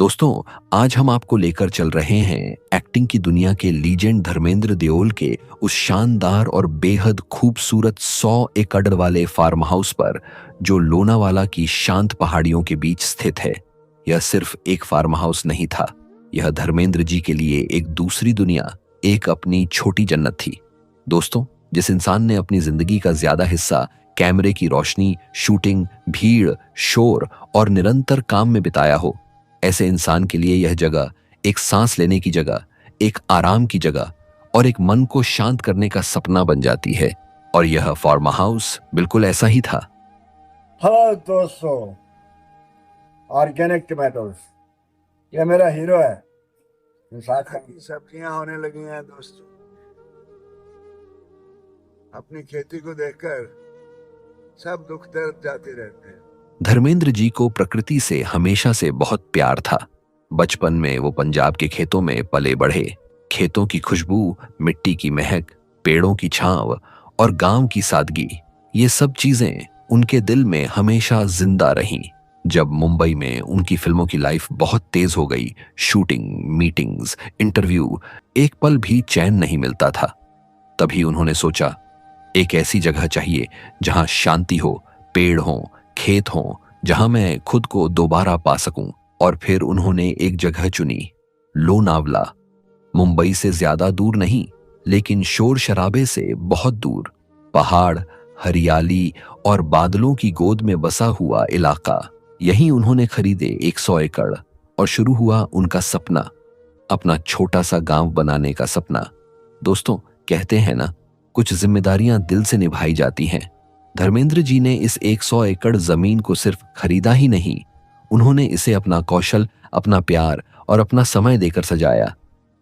दोस्तों, आज हम आपको लेकर चल रहे हैं एक्टिंग की दुनिया के लीजेंड धर्मेंद्र देओल के उस शानदार और बेहद खूबसूरत 100 एकड़ वाले फार्म हाउस पर जो लोनावाला की शांत पहाड़ियों के बीच स्थित है। यह सिर्फ एक फार्म हाउस नहीं था, यह धर्मेंद्र जी के लिए एक दूसरी दुनिया, एक अपनी छोटी जन्नत थी। दोस्तों, जिस इंसान ने अपनी जिंदगी का ज्यादा हिस्सा कैमरे की रोशनी, शूटिंग, भीड़, शोर और निरंतर काम में बिताया हो, ऐसे इंसान के लिए यह जगह एक सांस लेने की जगह, एक आराम की जगह और एक मन को शांत करने का सपना बन जाती है। और यह फार्म हाउस बिल्कुल ऐसा ही था। हेलो दोस्तों, ऑर्गेनिक टमाटोज, ये मेरा हीरो है। साथ की सब्जियां होने लगी हैं दोस्तों। अपनी खेती को देखकर सब दुख दर्द जाते रहते हैं। धर्मेंद्र जी को प्रकृति से हमेशा से बहुत प्यार था। बचपन में वो पंजाब के खेतों में पले बढ़े। खेतों की खुशबू, मिट्टी की महक, पेड़ों की छांव और गांव की सादगी, ये सब चीजें उनके दिल में हमेशा जिंदा रहीं। जब मुंबई में उनकी फिल्मों की लाइफ बहुत तेज हो गई, शूटिंग, मीटिंग्स, इंटरव्यू, एक पल भी चैन नहीं मिलता था, तभी उन्होंने सोचा एक ऐसी जगह चाहिए जहां शांति हो, पेड़ हों, खेत हों, जहां मैं खुद को दोबारा पा सकूं। और फिर उन्होंने एक जगह चुनी, लोनावला। मुंबई से ज्यादा दूर नहीं, लेकिन शोर शराबे से बहुत दूर। पहाड़, हरियाली और बादलों की गोद में बसा हुआ इलाका। यहीं उन्होंने खरीदे 100 एकड़ और शुरू हुआ उनका सपना, अपना छोटा सा गांव बनाने का सपना। दोस्तों, कहते हैं ना, कुछ जिम्मेदारियां दिल से निभाई जाती हैं। धर्मेंद्र जी ने इस 100 एकड़ जमीन को सिर्फ खरीदा ही नहीं, उन्होंने इसे अपना कौशल, अपना प्यार और अपना समय देकर सजाया।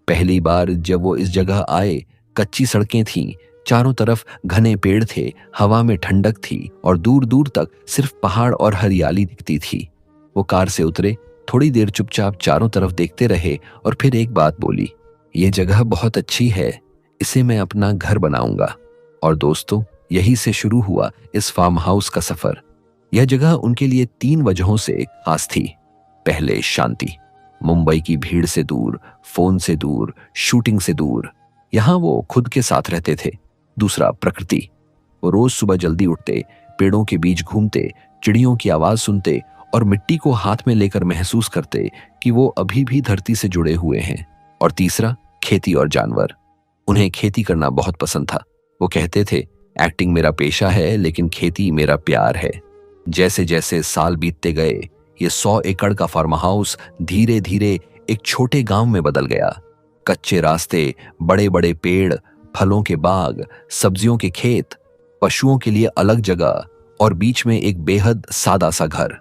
पहली बार जब वो इस जगह आए, कच्ची सड़कें थीं, चारों तरफ घने पेड़ थे, हवा में ठंडक थी और दूर दूर तक सिर्फ पहाड़ और हरियाली दिखती थी। वो कार से उतरे, थोड़ी देर चुपचाप चारों तरफ देखते रहे और फिर एक बात बोली, ये जगह बहुत अच्छी है, इसे मैं अपना घर बनाऊंगा। और दोस्तों, यही से शुरू हुआ इस फार्म हाउस का सफर। यह जगह उनके लिए 3 वजहों से खास थी। पहले, शांति। मुंबई की भीड़ से दूर, फोन से दूर, शूटिंग से दूर, यहां वो खुद के साथ रहते थे। दूसरा, प्रकृति। वो रोज सुबह जल्दी उठते, पेड़ों के बीच घूमते, चिड़ियों की आवाज सुनते और मिट्टी को हाथ में लेकर महसूस करते कि वो अभी भी धरती से जुड़े हुए हैं। और तीसरा, खेती और जानवर। उन्हें खेती करना बहुत पसंद था। वो कहते थे, एक्टिंग मेरा पेशा है, लेकिन खेती मेरा प्यार है। जैसे जैसे साल बीतते गए, ये 100 एकड़ का फार्म हाउस धीरे धीरे एक छोटे गांव में बदल गया। कच्चे रास्ते, बड़े बड़े पेड़, फलों के बाग, सब्जियों के खेत, पशुओं के लिए अलग जगह और बीच में एक बेहद सादा सा घर।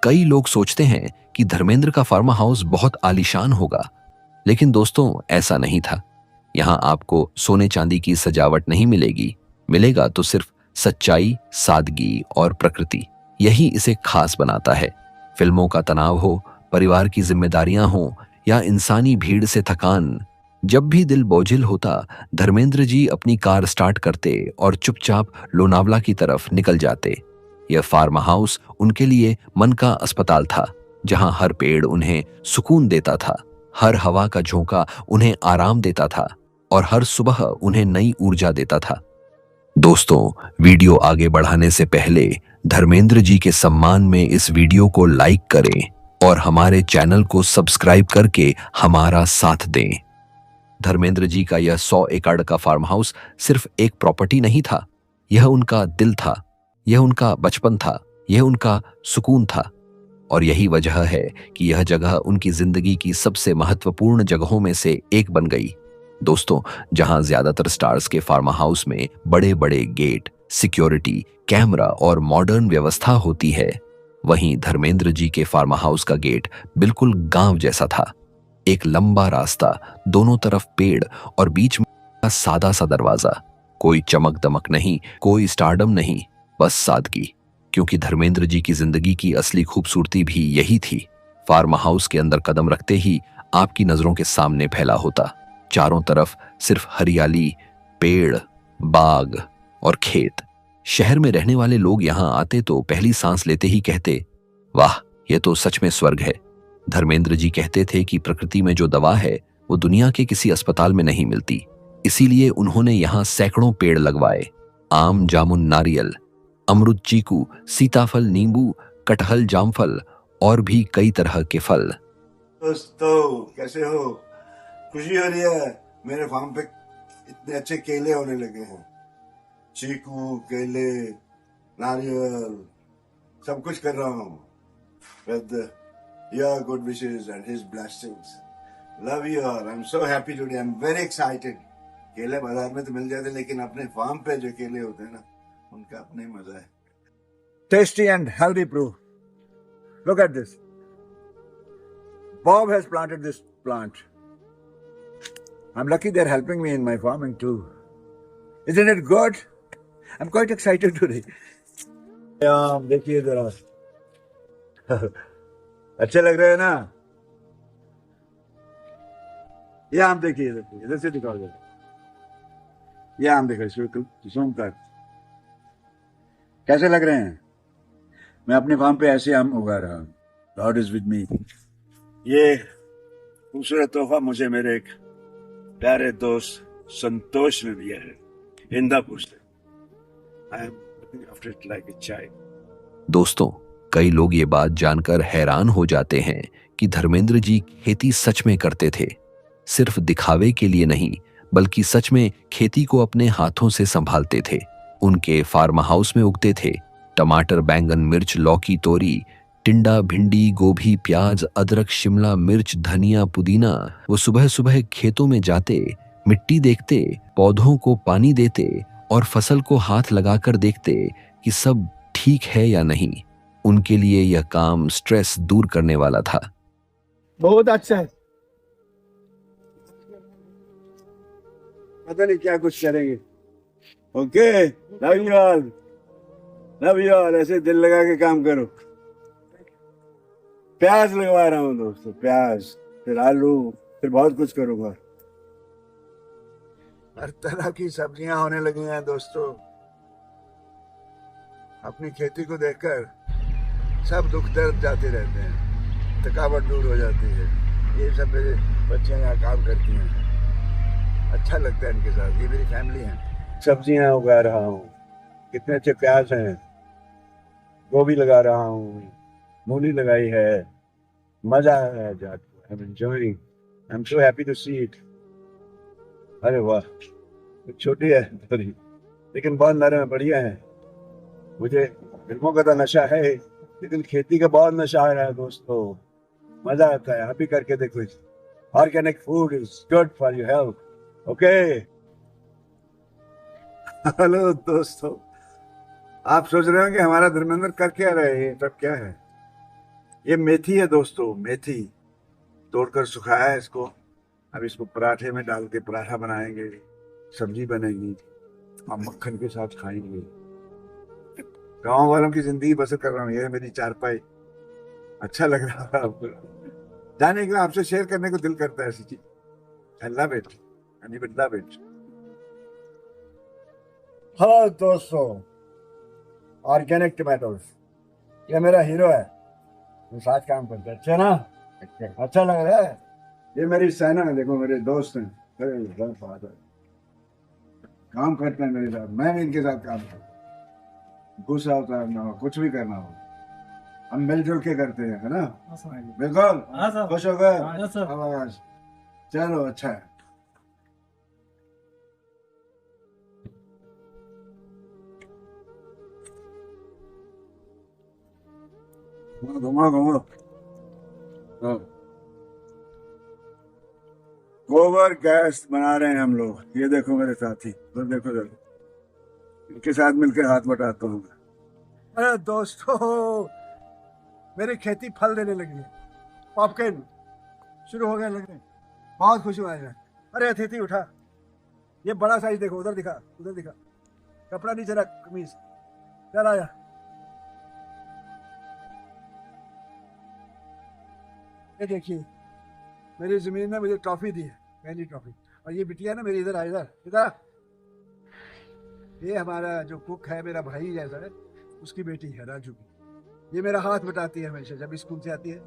कई लोग सोचते हैं कि धर्मेंद्र का फार्म हाउस बहुत आलीशान होगा, लेकिन दोस्तों, ऐसा नहीं था। यहां आपको सोने चांदी की सजावट नहीं मिलेगी, मिलेगा तो सिर्फ सच्चाई, सादगी और प्रकृति। यही इसे खास बनाता है। फिल्मों का तनाव हो, परिवार की जिम्मेदारियां हो या इंसानी भीड़ से थकान, जब भी दिल बोझिल होता, धर्मेंद्र जी अपनी कार स्टार्ट करते और चुपचाप लोनावला की तरफ निकल जाते। यह फार्म हाउस उनके लिए मन का अस्पताल था, जहां हर पेड़ उन्हें सुकून देता था, हर हवा का झोंका उन्हें आराम देता था और हर सुबह उन्हें नई ऊर्जा देता था। दोस्तों, वीडियो आगे बढ़ाने से पहले धर्मेंद्र जी के सम्मान में इस वीडियो को लाइक करें और हमारे चैनल को सब्सक्राइब करके हमारा साथ दें। धर्मेंद्र जी का यह 100 एकड़ का फार्म हाउस सिर्फ एक प्रॉपर्टी नहीं था, यह उनका दिल था, यह उनका बचपन था, यह उनका सुकून था। और यही वजह है कि यह जगह उनकी जिंदगी की सबसे महत्वपूर्ण जगहों में से एक बन गई। दोस्तों, जहां ज्यादातर स्टार्स के फार्म हाउस में बड़े बड़े गेट, सिक्योरिटी, कैमरा और मॉडर्न व्यवस्था होती है, वहीं धर्मेंद्र जी के फार्म हाउस का गेट बिल्कुल गांव जैसा था। एक लंबा रास्ता, दोनों तरफ पेड़ और बीच में सादा सा दरवाजा। कोई चमक दमक नहीं, कोई स्टारडम नहीं, बस सादगी। क्योंकि धर्मेंद्र जी की जिंदगी की असली खूबसूरती भी यही थी। फार्म हाउस के अंदर कदम रखते ही आपकी नजरों के सामने फैला होता चारों तरफ सिर्फ हरियाली, पेड़, बाग और खेत। शहर में रहने वाले लोग यहां आते तो पहली सांस लेते ही कहते, वाह, ये तो सच में स्वर्ग है। धर्मेंद्र जी कहते थे कि प्रकृति में जो दवा है वो दुनिया के किसी अस्पताल में नहीं मिलती, इसीलिए उन्होंने यहाँ सैकड़ों पेड़ लगवाए। आम, जामुन, नारियल, अमरुद, चीकू, सीताफल, नींबू, कटहल, जामफल और भी कई तरह के फल। दोस्तों कैसे हो? खुशी हो रही है, मेरे फार्म पे इतने अच्छे केले होने लगे हैं। चीकू, केले, नारियल, सब कुछ कर रहा हूँ with your good wishes and his blessings. Love you all. I'm so happy today. I'm very excited. केले बाजार में तो मिल जाते, लेकिन अपने फार्म पे जो केले होते हैं ना, उनका अपना ही मजा है। Tasty and healthy proof. Look at this. Bob has planted this plant. I'm lucky they're helping me in my farming too. Isn't it good? I'm quite excited today. देखिए जरा अच्छे लग रहे हैं ना? ये आम देखिए, इधर से दिखाओ जरा। ये आम देखो, जूम कर। कैसे लग रहे हैं? मैं अपने फार्म पे ऐसे आम उगा रहा हूँ। God is with me. ये खूबसूरत तोहफा मुझे मेरे एक प्यारे दोस्त संतोष ने दिया है, इंदापुर से। I am looking after it like a child. दोस्तों, कई लोग ये बात जानकर हैरान हो जाते हैं कि धर्मेंद्र जी खेती सच में करते थे, सिर्फ दिखावे के लिए नहीं बल्कि सच में खेती को अपने हाथों से संभालते थे। उनके फार्म हाउस में उगते थे टमाटर, बैंगन, मिर्च, लौकी, तोरी, टिंडा, भिंडी, गोभी, प्याज, अदरक, शिमला मिर्च, धनिया, पुदीना। वो सुबह सुबह खेतों में जाते, मिट्टी देखते, पौधों को पानी देते और फसल को हाथ लगाकर देखते कि सब ठीक है या नहीं। उनके लिए यह काम स्ट्रेस दूर करने वाला था। बहुत अच्छा है। पता नहीं क्या कुछ करेंगे। Okay, love you all, love you all. ऐसे दिल लगा के काम करो। प्याज लगवा रहा हूँ दोस्तों, प्याज, फिर आलू, फिर बहुत कुछ करूंगा। हर तरह की सब्जियां होने लगी हैं दोस्तों। अपनी खेती को देखकर सब दुख दर्द जाते रहते हैं, थकावट दूर हो जाती है। ये सब मेरे बच्चियां यहाँ काम करती हैं, अच्छा लगता है इनके साथ। ये मेरी फैमिली है। सब्जियां उगा रहा हूँ, कितने अच्छे प्याज हैं, गोभी लगा रहा हूँ, मूली लगाई है। मजा है जाके। I am enjoying, I am so happy to see it. अरे वाह, छोटी है थोड़ी, लेकिन बहुत नरम है, बढ़िया है। मुझे फिल्मों का तो नशा है, लेकिन खेती का बहुत नशा है दोस्तों। मजा आता है, आप भी करके देखो। Organic food is good for your health. Okay. Hello दोस्तों, आप सोच रहे हो कि हमारा धर्मेंद्र कर क्या रहे हैं? सब क्या है? ये मेथी है दोस्तों, मेथी तोड़कर सुखाया है इसको। अब इसको पराठे में डाल के पराठा बनाएंगे, सब्जी बनेगी और मक्खन के साथ खाएंगे। गांव वालों की जिंदगी बसर कर रहा हूँ। ये मेरी चारपाई। अच्छा लग रहा है आपको? जाने के लिए आपसे शेयर करने को दिल करता है ऐसी चीज। I love it and you will love it. Hello दोस्तों, ऑर्गेनिक टमाटोज, ये मेरा हीरो है, वो साथ काम करता है। अच्छा ना? अच्छा लग रहा है। ये मेरी सेना है, देखो मेरे दोस्त हैं, काम करते हैं मेरे साथ। मैं भी इनके साथ काम करता हूँ। गुस्सा उतारना हो, कुछ भी करना हो, हम मिलजुल के करते हैं, है ना? बिल्कुल। खुश हो गए? चलो अच्छा है। घुमा घुमा। गोबर गैस बना रहे हैं हम लोग। ये देखो मेरे साथी, तो देखो जरा, इनके साथ मिलकर हाथ बटाता हूँ। अरे दोस्तों, मेरी खेती फल देने लगी है। पॉपकॉर्न शुरू हो गया लगने, बहुत खुशी हुआ है। अरे अतिथि उठा, ये बड़ा साइज देखो, उधर दिखा, उधर दिखा। कपड़ा नीचे रख, कमीज। चल आया। ये देखिए, मेरी जमीन ने मुझे ट्रॉफी दी है, पहली ट्रॉफी। और ये बिटिया ना मेरी, इधर आ, इधर इधर। ये हमारा जो कुक है, मेरा भाई जैसा है, उसकी बेटी है राजू की। ये मेरा हाथ बटाती है हमेशा जब स्कूल से आती है।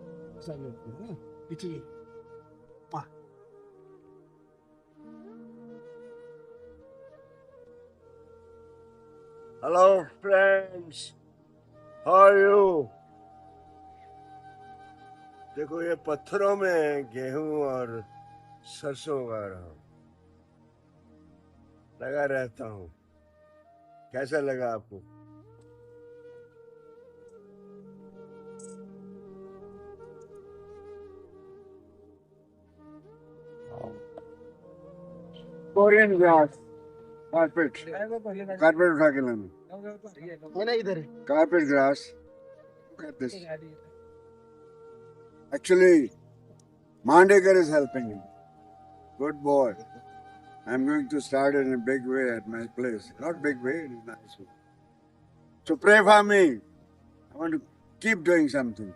Hello friends, how are you? देखो ये पत्थरों में गेहूं और सरसों उगा रहा हूँ, लगा रहता हूँ। कैसा लगा आपको? कोरियन ग्रास कारपेट उठा के लाना। इधर Carpet grass. Look at this. Actually, Mandekar is helping him. Good boy. I'm going to start in a big way at my place. Not big way, in a nice way. So pray for me. I want to keep doing something.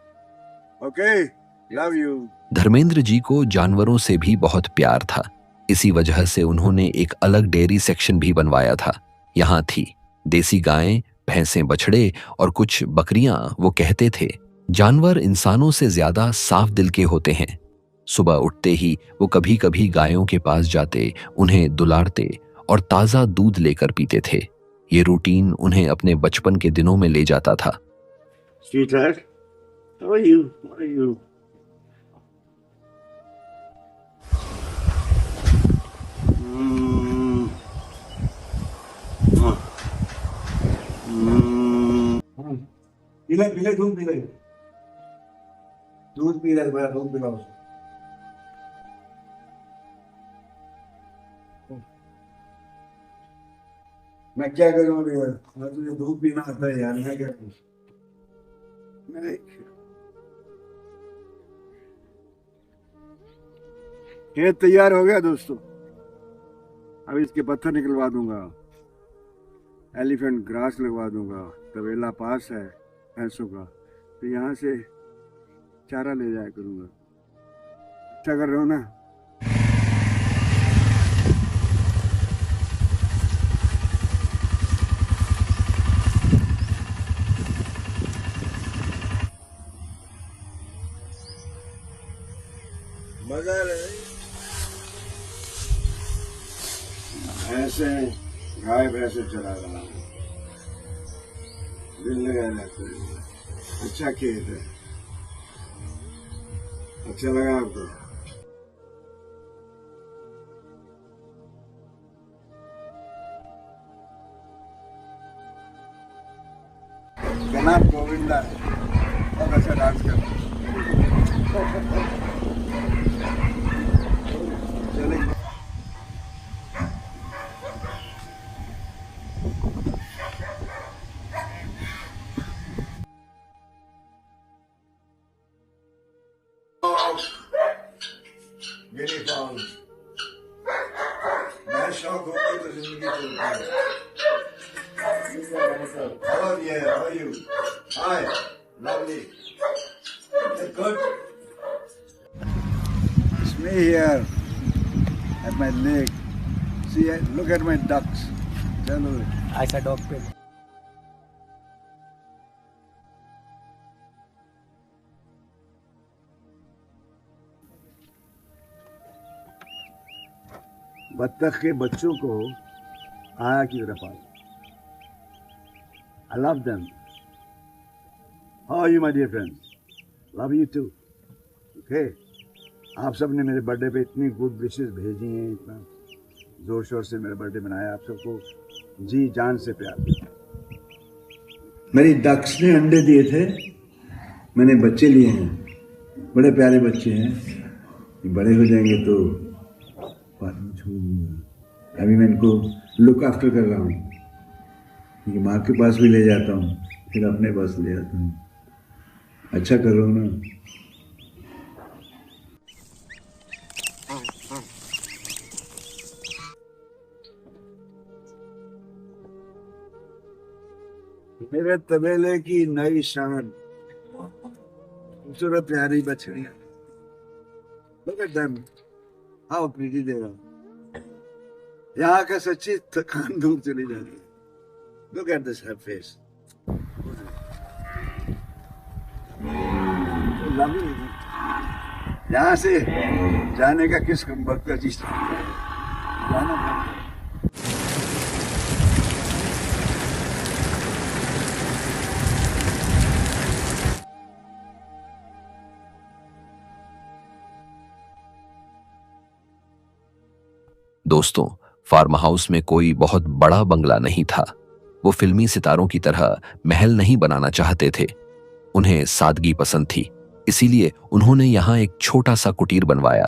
Okay? Love you. Dharmendra ji को जानवरों से भी बहुत प्यार था। इसी वजह से उन्होंने एक अलग डेयरी सेक्शन भी बनवाया था। यहाँ थी देसी गायें, भैंसें, बछड़े और कुछ बकरियां। वो कहते थे जानवर इंसानों से ज्यादा साफ दिल के होते हैं। सुबह उठते ही वो कभी कभी गायों के पास जाते, उन्हें दुलारते और ताज़ा दूध लेकर पीते थे। ये रूटीन उन्हें अपने बचपन के दिनों में ले जाता था। Sweetheart, how are you? How are you? पीले दूध पी ले, दूध पी ले, बड़ा दूध पिलाओ। मैं क्या करूँ अभी यार? मैं तुझे दूध पीना आता है यार, मैं क्या करूँ? मैं खेत तैयार हो गया दोस्तों। अब इसके पत्थर निकलवा दूंगा, एलिफेंट ग्रास लगवा दूंगा। तबेला पास है भैंसों का, तो यहाँ से चारा ले जाया करूंगा। अच्छा कर रहे हो ना? मजा ऐसे गाय भैंसे चला रहा हूँ, दिल लगा रहता है। अच्छा खेत है, अच्छा लगा आपको? जनाब गोविंदा बहुत अच्छा डांस करता है। चलेंगे। मेरी फार्म मैं शौक होती तो जिंदगी चलती है। Hello dear, how are you? Hi, lovely. Good. It's me here at my lake. See, look at my ducks. Chalo. ऐसा डॉग पे बत्तख के बच्चों को आया की तरफ आ। I love them. How are you, my dear friends? Love you too. Okay. आप सब ने मेरे बर्थडे पे इतनी गुड विशेस भेजी हैं, इतना जोर शोर से मेरा बर्थडे मनाया। आप सबको जी जान से प्यार दिया। मेरी डक्स ने अंडे दिए थे, मैंने बच्चे लिए हैं, बड़े प्यारे बच्चे हैं। बड़े हो जाएंगे तो बात में छोड़ दूंगा। अभी मैं इनको लुक आफ्टर कर रहा हूँ, क्योंकि माँ के पास भी ले जाता हूँ, फिर अपने पास ले आता हूँ। अच्छा कर रहा हूँ ना? मेरे तबेले की नई शान, खूबसूरत प्यारी बछड़ियां। Look at them, how pretty they are. यहाँ का सच्ची थकान दूर चली जाती है। Look at this her face. Lovely. यहाँ से जाने का किस वक्त का चीज जाना पड़ता है। दोस्तों, फार्म हाउस में कोई बहुत बड़ा बंगला नहीं था। वो फिल्मी सितारों की तरह महल नहीं बनाना चाहते थे। उन्हें सादगी पसंद थी, इसीलिए उन्होंने यहाँ एक छोटा सा कुटीर बनवाया।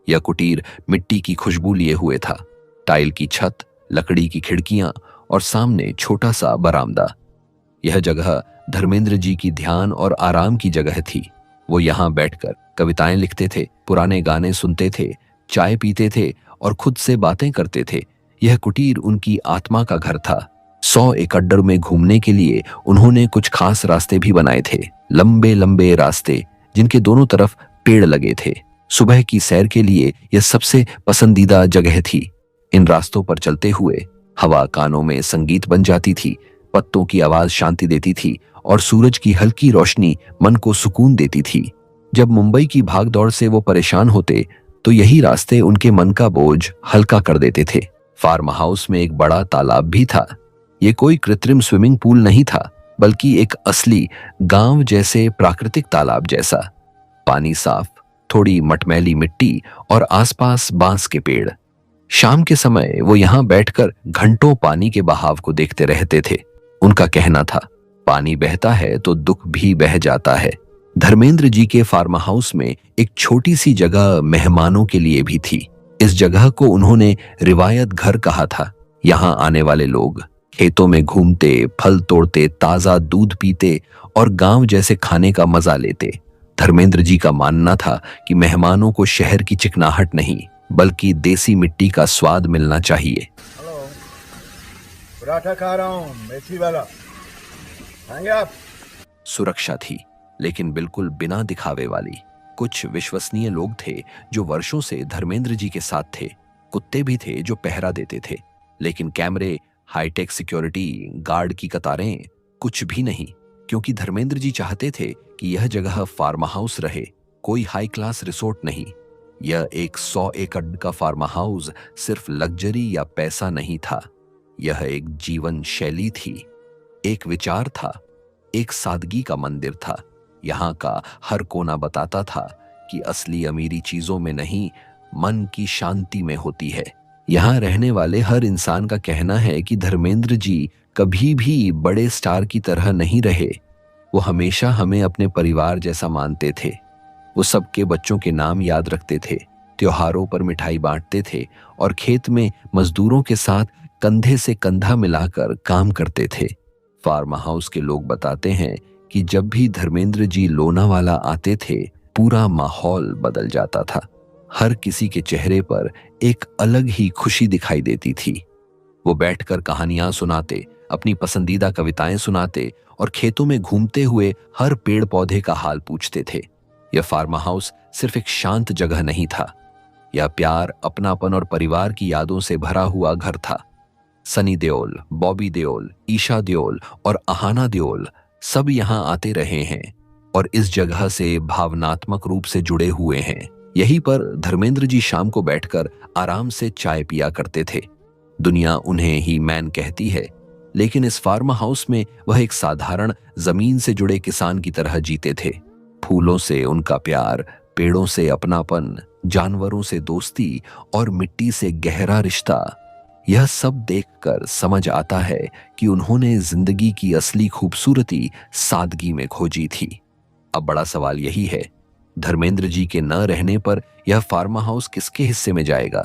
यह कुटीर मिट्टी की खुशबू लिए हुए था। टाइल की छत, लकड़ी की खिड़कियां और सामने छोटा सा बरामदा। यह जगह धर्मेंद्र जी की ध्यान और आराम की जगह थी। वो यहाँ बैठकर कविताएं लिखते थे, पुराने गाने सुनते थे, चाय पीते थे और खुद से बातें करते थे। यह कुटीर उनकी आत्मा का घर था। 100 एकड़ में घूमने के लिए उन्होंने कुछ खास रास्ते भी बनाए थे, लंबे लंबे रास्ते जिनके दोनों तरफ पेड़ लगे थे। सुबह की सैर के लिए यह सबसे पसंदीदा जगह थी। इन रास्तों पर चलते हुए हवा कानों में संगीत बन जाती थी, पत्तों की आवाज शांति देती थी और सूरज की हल्की रोशनी मन को सुकून देती थी। जब मुंबई की भागदौड़ से वो परेशान होते तो यही रास्ते उनके मन का बोझ हल्का कर देते थे। फार्म हाउस में एक बड़ा तालाब भी था। ये कोई कृत्रिम स्विमिंग पूल नहीं था, बल्कि एक असली गांव जैसे प्राकृतिक तालाब जैसा। पानी साफ, थोड़ी मटमैली मिट्टी और आसपास बांस के पेड़। शाम के समय वो यहाँ बैठकर घंटों पानी के बहाव को देखते रहते थे। उनका कहना था, पानी बहता है तो दुख भी बह जाता है। धर्मेंद्र जी के फार्म हाउस में एक छोटी सी जगह मेहमानों के लिए भी थी। इस जगह को उन्होंने रिवायत घर कहा था। यहाँ आने वाले लोग खेतों में घूमते, फल तोड़ते, ताजा दूध पीते और गांव जैसे खाने का मजा लेते। धर्मेंद्र जी का मानना था कि मेहमानों को शहर की चिकनाहट नहीं, बल्कि देसी मिट्टी का स्वाद मिलना चाहिए। हेलो, पराठा खा रहा हूँ, मेथी वाला, खाएंगे आप? सुरक्षा थी, लेकिन बिल्कुल बिना दिखावे वाली। कुछ विश्वसनीय लोग थे जो वर्षों से धर्मेंद्र जी के साथ थे। कुत्ते भी थे जो पहरा देते थे, लेकिन कैमरे, हाईटेक सिक्योरिटी, गार्ड की कतारें, कुछ भी नहीं, क्योंकि धर्मेंद्र जी चाहते थे कि यह जगह फार्म हाउस रहे, कोई हाई क्लास रिसोर्ट नहीं। यह एक 100 एकड़ का फार्म हाउस सिर्फ लग्जरी या पैसा नहीं था। यह एक जीवन शैली थी, एक विचार था, एक सादगी का मंदिर था। यहाँ का हर कोना बताता था कि असली अमीरी चीजों में नहीं, मन की शांति में होती है। यहाँ रहने वाले हर इंसान का कहना है कि धर्मेंद्र जी कभी भी बड़े स्टार की तरह नहीं रहे। वो हमेशा हमें अपने परिवार जैसा मानते थे। वो सबके बच्चों के नाम याद रखते थे, त्योहारों पर मिठाई बांटते थे और खेत में मजदूरों के साथ कंधे से कंधा मिलाकर काम करते थे। फार्म हाउस के लोग बताते हैं कि जब भी धर्मेंद्र जी लोनावाला आते थे, पूरा माहौल बदल जाता था। हर किसी के चेहरे पर एक अलग ही खुशी दिखाई देती थी। वो बैठकर कहानियां सुनाते, अपनी पसंदीदा कविताएं सुनाते और खेतों में घूमते हुए हर पेड़ पौधे का हाल पूछते थे। यह फार्म हाउस सिर्फ एक शांत जगह नहीं था, यह प्यार, अपनापन और परिवार की यादों से भरा हुआ घर था। सनी देओल, बॉबी देओल, ईशा देओल और आहाना देओल सब यहाँ आते रहे हैं और इस जगह से भावनात्मक रूप से जुड़े हुए हैं। यहीं पर धर्मेंद्र जी शाम को बैठकर आराम से चाय पिया करते थे। दुनिया उन्हें ही मैन कहती है, लेकिन इस फार्म हाउस में वह एक साधारण जमीन से जुड़े किसान की तरह जीते थे। फूलों से उनका प्यार, पेड़ों से अपनापन, जानवरों से दोस्ती और मिट्टी से गहरा रिश्ता। यह सब देखकर समझ आता है कि उन्होंने जिंदगी की असली खूबसूरती सादगी में खोजी थी। अब बड़ा सवाल यही है, धर्मेंद्र जी के न रहने पर यह फार्म हाउस किसके हिस्से में जाएगा?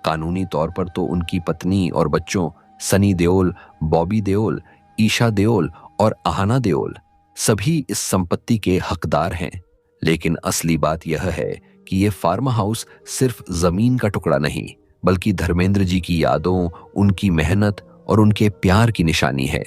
कानूनी तौर पर तो उनकी पत्नी और बच्चों सनी देओल, बॉबी देओल, ईशा देओल और आहाना देओल सभी इस संपत्ति के हकदार हैं। लेकिन असली बात यह है कि यह फार्म हाउस सिर्फ जमीन का टुकड़ा नहीं, बल्कि धर्मेंद्र जी की यादों, उनकी मेहनत और उनके प्यार की निशानी है।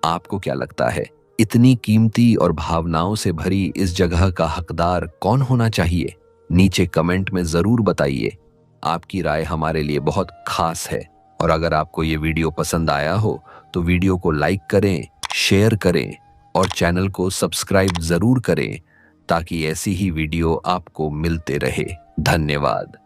आपको क्या लगता है, इतनी कीमती और भावनाओं से भरी इस जगह का हकदार कौन होना चाहिए? नीचे कमेंट में जरूर बताइए। आपकी राय हमारे लिए बहुत खास है। और अगर आपको ये वीडियो पसंद आया हो तो वीडियो को लाइक करें, शेयर करें और चैनल को सब्सक्राइब जरूर करें ताकि ऐसी ही वीडियो आपको मिलते रहे। धन्यवाद।